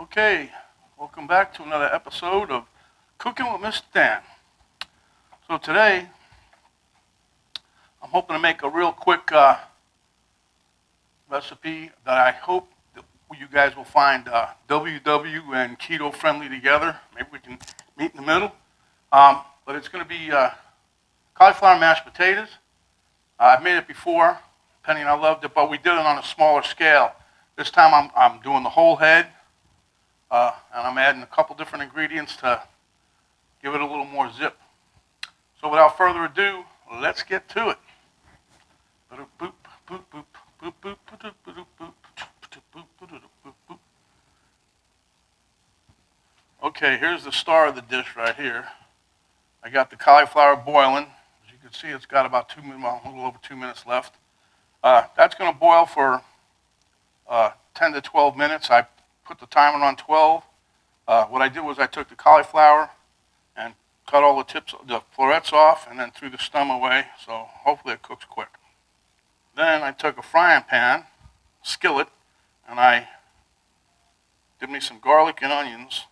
Okay, welcome back to another episode of Cooking with Mr. Dan. So today, I'm hoping to make a real quick recipe that I hope that you guys will find WW and Keto Friendly together. Maybe we can meet in the middle. But it's going to be cauliflower mashed potatoes. I've made it before. Penny and I loved it, but we did it on a smaller scale. This time I'm doing the whole head. And I'm adding a couple different ingredients to give it a little more zip. So without further ado, let's get to it. Okay, here's the star of the dish right here. I got the cauliflower boiling. As you can see, it's got about a little over 2 minutes left. That's going to boil for 10 to 12 minutes. I put the timer on 12. What I did was I took the cauliflower and cut all the florets off, and then threw the stem away, so hopefully it cooks quick. Then I took a frying pan, skillet, and I did me some garlic and onions,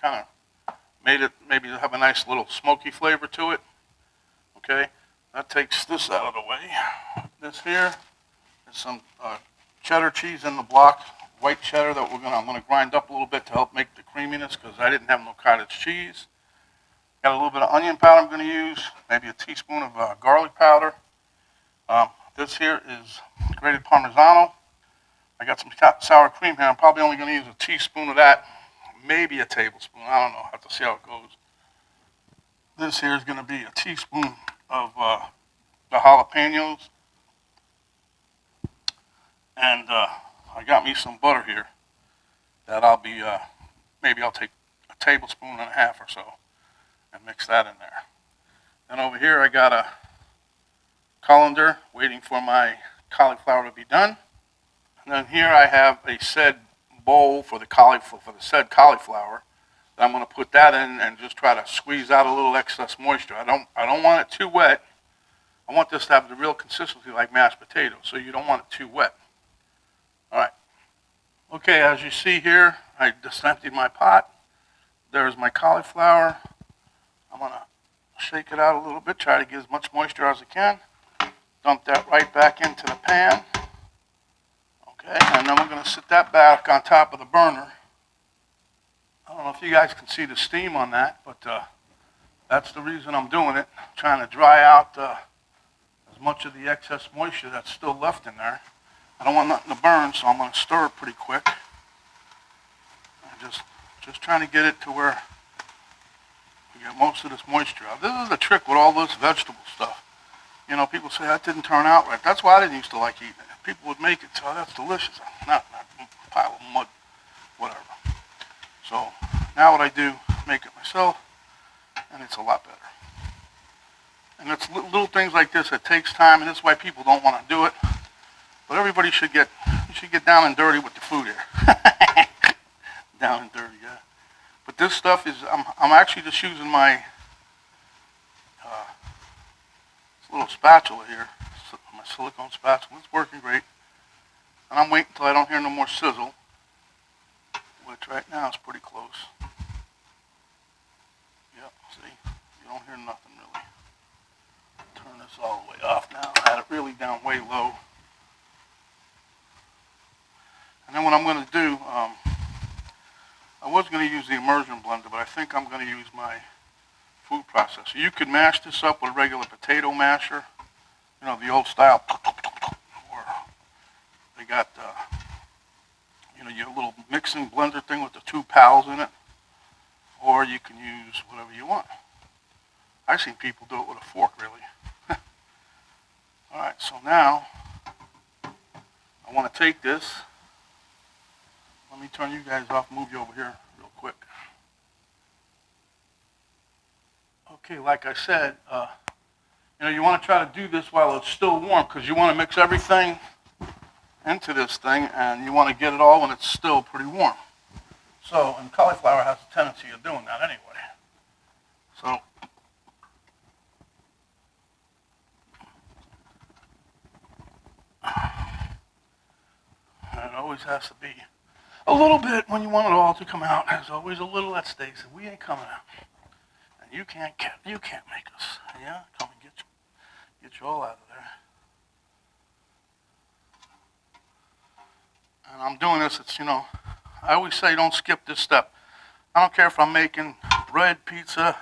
kind of made it maybe have a nice little smoky flavor to it. Okay, that takes this out of the way. This here is some cheddar cheese in the block, white cheddar that I'm going to grind up a little bit to help make the creaminess because I didn't have no cottage cheese. Got a little bit of onion powder I'm going to use, maybe a teaspoon of garlic powder. This here is grated Parmesan. I got some sour cream here. I'm probably only going to use a teaspoon of that, maybe a tablespoon. I don't know. I have to see how it goes. This here is going to be a teaspoon of the jalapeños. And I got me some butter here that maybe I'll take a tablespoon and a half or so and mix that in there. Then over here I got a colander waiting for my cauliflower to be done. And then here I have a said bowl for the said cauliflower. I'm going to put that in and just try to squeeze out a little excess moisture. I don't want it too wet. I want this to have the real consistency like mashed potatoes, so you don't want it too wet. All right. Okay, as you see here, I just emptied my pot. There's my cauliflower. I'm going to shake it out a little bit, try to get as much moisture as I can. Dump that right back into the pan. Okay, and then we're going to sit that back on top of the burner. I don't know if you guys can see the steam on that, but that's the reason I'm doing it. I'm trying to dry out as much of the excess moisture that's still left in there. I don't want nothing to burn, so I'm going to stir it pretty quick. I'm just trying to get it to where we get most of this moisture out. This is the trick with all this vegetable stuff. You know, people say that didn't turn out right. That's why I didn't used to like eating it. People would make it, so that's delicious. Not a pile of mud, whatever. So now what I do, make it myself, and it's a lot better. And it's little things like this that takes time, and that's why people don't want to do it. But everybody should get down and dirty with the food here. Down and dirty, yeah. But this stuff is, I'm actually just using my little spatula here, my silicone spatula. It's working great. And I'm waiting until I don't hear no more sizzle, which right now is pretty close. Yep, see, you don't hear nothing really. Turn this all the way off now. I had it really down way low. And then what I'm going to do, I was going to use the immersion blender, but I think I'm going to use my food processor. You could mash this up with a regular potato masher, you know, the old style, or they got, your little mixing blender thing with the two pals in it, or you can use whatever you want. I've seen people do it with a fork, really. All right, so now I want to take this. Let me turn you guys off, move you over here real quick. Okay, like I said, you want to try to do this while it's still warm because you want to mix everything into this thing and you want to get it all when it's still pretty warm. So, and cauliflower has a tendency of doing that anyway. So, it always has to be a little bit when you want it all to come out. There's always a little that stays, and we ain't coming out. And you can't make us. Yeah, come and get you all out of there. And I'm doing this. It's I always say don't skip this step. I don't care if I'm making bread, pizza.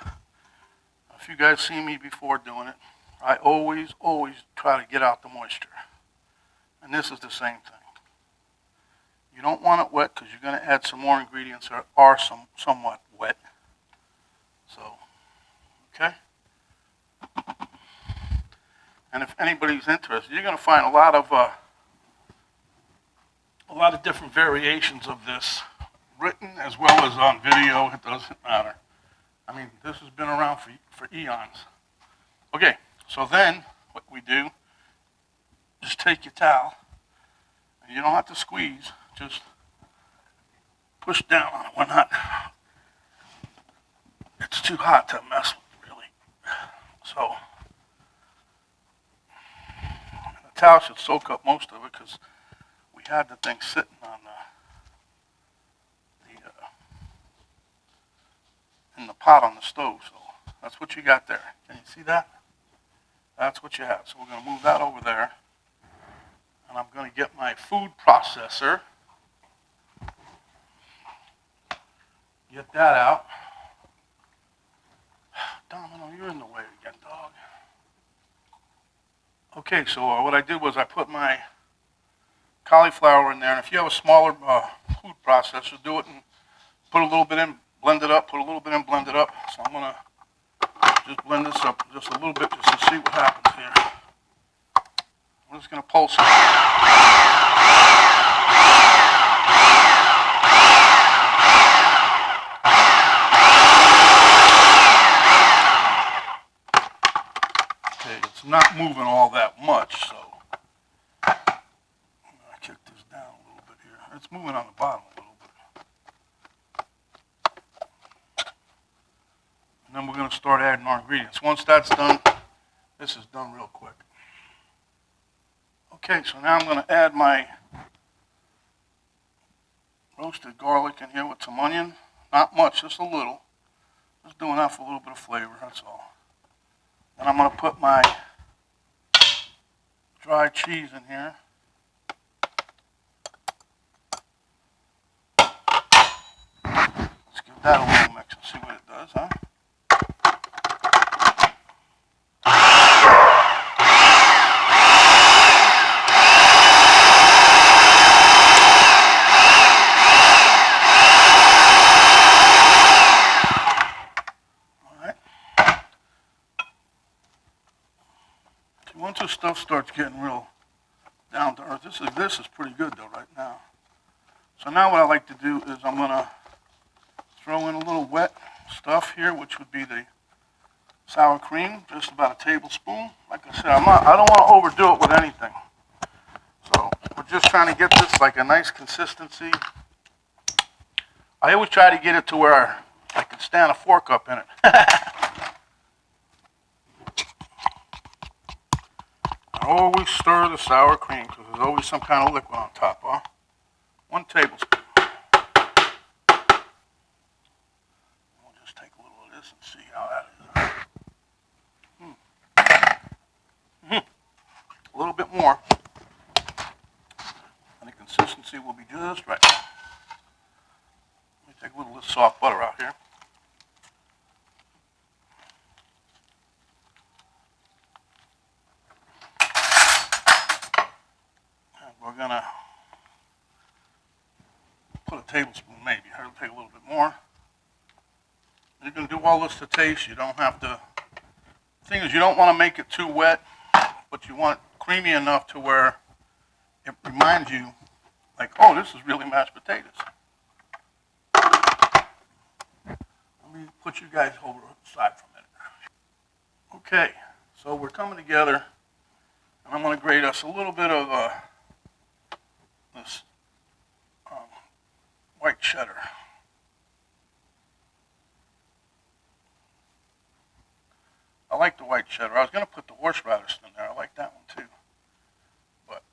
If you guys see me before doing it, I always try to get out the moisture. And this is the same thing. You don't want it wet because you're going to add some more ingredients that are somewhat wet. So, okay? And if anybody's interested, you're going to find a lot of different variations of this, written as well as on video. It doesn't matter. I mean, this has been around for eons. Okay, so then what we do is take your towel, and you don't have to squeeze, just push down on it. We're not, it's too hot to mess with, really. So, the towel should soak up most of it because we had the thing sitting on in the pot on the stove. So that's what you got there. Can you see that? That's what you have. So we're going to move that over there. And I'm going to get my food processor. Get that out. Domino, you're in the way again, dog. Okay, so what I did was I put my cauliflower in there. And if you have a smaller food processor, do it and put a little bit in, blend it up, put a little bit in, blend it up. So I'm going to just blend this up just a little bit just to see what happens here. I'm just going to pulse it. Okay, it's not moving all that much, so I'm going to kick this down a little bit here. It's moving on the bottom a little bit. And then we're going to start adding our ingredients. Once that's done, this is done real quick. Okay, so now I'm going to add my roasted garlic in here with some onion. Not much, just a little. Just doing that for a little bit of flavor, that's all. Then I'm going to put my dry cheese in here. Let's give that a little mix and see what it does, huh? Once this stuff starts getting real down to earth, this is pretty good though right now. So now what I like to do is I'm going to throw in a little wet stuff here, which would be the sour cream, just about a tablespoon. Like I said, I don't want to overdo it with anything. So we're just trying to get this like a nice consistency. I always try to get it to where I can stand a fork up in it. Always stir the sour cream because there's always some kind of liquid on top, huh? 1 tablespoon. We'll just take a little of this and see how that is. A little bit more. And the consistency will be just right. Let me take a little of this soft butter out here. We're going to put a tablespoon maybe. I'll take a little bit more. You can do all this to taste. You don't have to. The thing is, you don't want to make it too wet, but you want it creamy enough to where it reminds you, like, oh, this is really mashed potatoes. Let me put you guys over to the side for a minute. Okay, so we're coming together, and I'm going to grate us a little bit of this white cheddar. I like the white cheddar. I was going to put the horseradish in there. I like that one too. But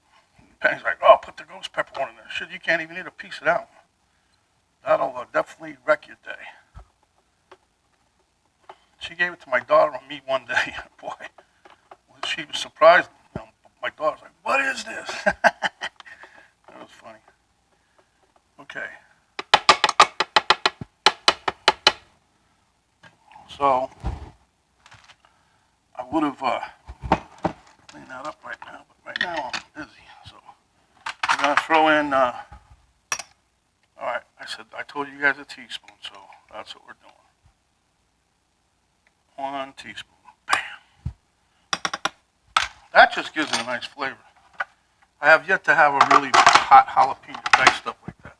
Penny's like, oh, put the ghost pepper one in there. Shit, you can't even eat a piece of that one. That'll definitely wreck your day. She gave it to my daughter and me one day. Boy, she was surprised. My daughter's like, "What is this?" That was funny. Okay. So I would have cleaned that up right now, but right now I'm busy. So I'm gonna throw in. All right, I told you guys a teaspoon, so that's what we're doing. 1 teaspoon. Bam. That just gives it a nice flavor. I have yet to have a really hot jalapeno diced up like that.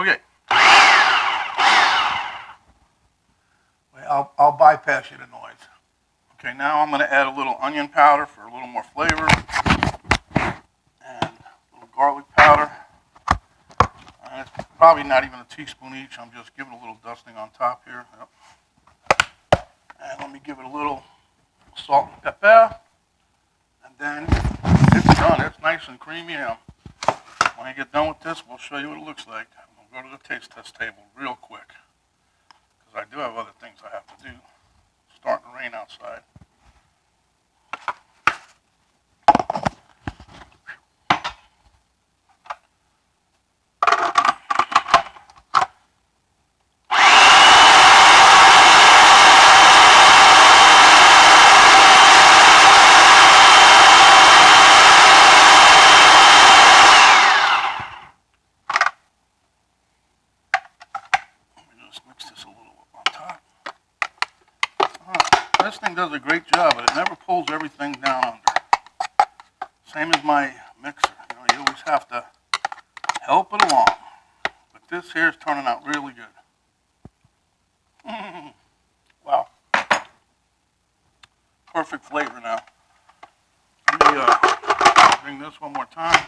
Okay. I'll bypass you the noise. Okay, now I'm going to add a little onion powder for a little more flavor. And a little garlic powder. And it's probably not even a teaspoon each. I'm just giving a little dusting on top here. Yep. And let me give it a little salt and pepper. And then it's done. It's nice and creamy. When I get done with this, we'll show you what it looks like. We'll go to the taste test table real quick, because I do have other things I have to do. It's starting to rain outside. This thing does a great job, but it never pulls everything down under. Same as my mixer. You always have to help it along. But this here is turning out really good. Wow. Perfect flavor now. Let me bring this one more time.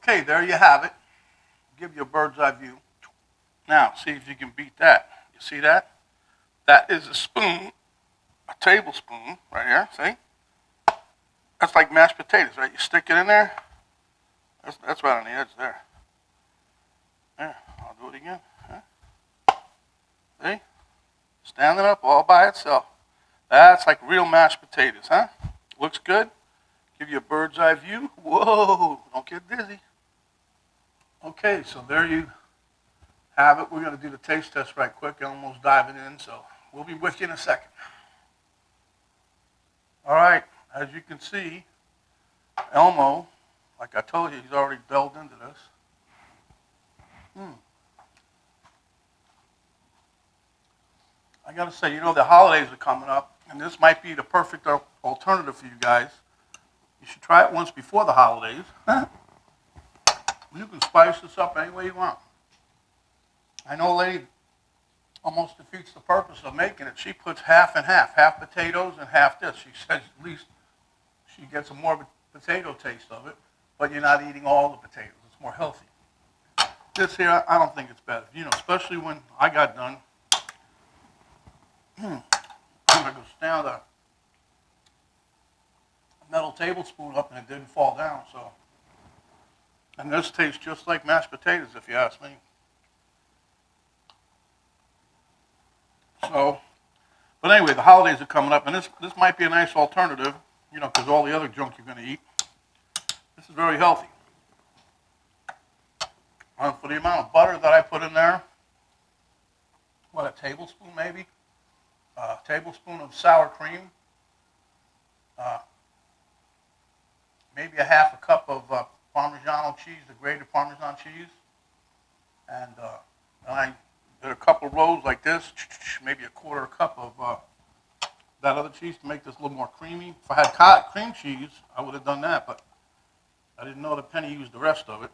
Okay, there you have it. Give you a bird's eye view. Now, see if you can beat that. You see that? That is a spoon, a tablespoon right here, see? That's like mashed potatoes, right? You stick it in there. That's right on the edge there. There, I'll do it again. Huh? See? Standing up all by itself. That's like real mashed potatoes, huh? Looks good. Give you a bird's eye view. Whoa, don't get dizzy. Okay, so there you have it. We're going to do the taste test right quick. I'm almost diving in, so we'll be with you in a second. All right, as you can see, Elmo, like I told you, he's already delved into this. I got to say, the holidays are coming up, and this might be the perfect alternative for you guys. You should try it once before the holidays. You can spice this up any way you want. I know a lady almost defeats the purpose of making it. She puts half and half potatoes and half this. She says at least she gets a more potato taste of it, but you're not eating all the potatoes. It's more healthy. This here, I don't think it's bad. Especially when I got done. I'm going to stand a metal tablespoon up and it didn't fall down, so. And this tastes just like mashed potatoes, if you ask me. So, but anyway, the holidays are coming up, and this might be a nice alternative, because all the other junk you're going to eat. This is very healthy. For the amount of butter that I put in there, what, a tablespoon maybe? A tablespoon of sour cream. Maybe a half a cup of Parmesan cheese, the grated Parmesan cheese. And I did a couple rows like this, maybe a quarter cup of that other cheese to make this a little more creamy. If I had cream cheese, I would have done that, but I didn't know that Penny used the rest of it.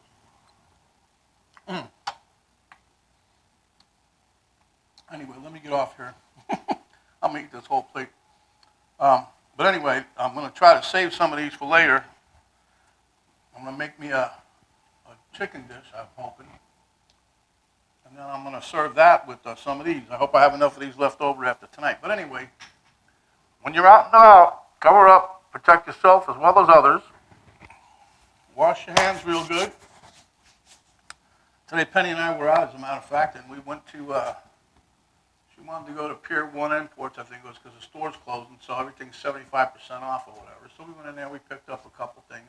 Anyway, let me get off here. I'm going to eat this whole plate. But anyway, I'm going to try to save some of these for later. I'm going to make me a chicken dish, I'm hoping. And then I'm going to serve that with some of these. I hope I have enough of these left over after tonight. But anyway, when you're out and about, cover up, protect yourself as well as others. Wash your hands real good. Today, Penny and I were out, as a matter of fact, and we went to, she wanted to go to Pier 1 Imports, I think it was, because the store's closing, so everything's 75% off or whatever. So we went in there, we picked up a couple things.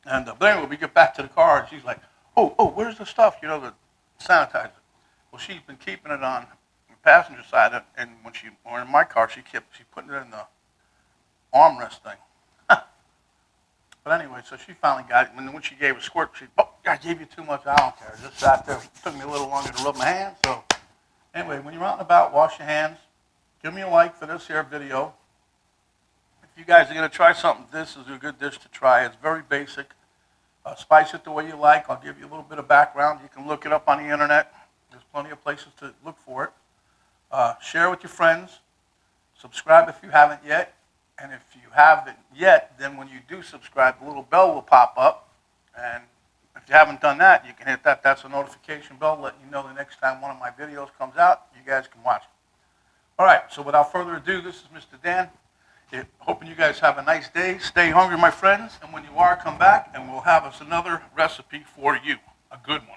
And but anyway, we get back to the car, and she's like, oh, where's the stuff, you know, the sanitizer? Well, she's been keeping it on the passenger side, and when she were in my car, she's putting it in the armrest thing. But anyway, so she finally got it. When she gave a squirt, I gave you too much. I don't care. Just sat there. It took me a little longer to rub my hands. So anyway, when you're out and about, wash your hands. Give me a like for this here video. If you guys are going to try something, this is a good dish to try. It's very basic. Spice it the way you like. I'll give you a little bit of background. You can look it up on the internet. There's plenty of places to look for it. Share with your friends. Subscribe if you haven't yet. And if you haven't yet, then when you do subscribe, the little bell will pop up. And if you haven't done that, you can hit that. That's a notification bell letting you know the next time one of my videos comes out, you guys can watch it. All right, so without further ado, this is Mr. Dan. Hoping you guys have a nice day. Stay hungry, my friends. And when you are, come back, and we'll have us another recipe for you, a good one.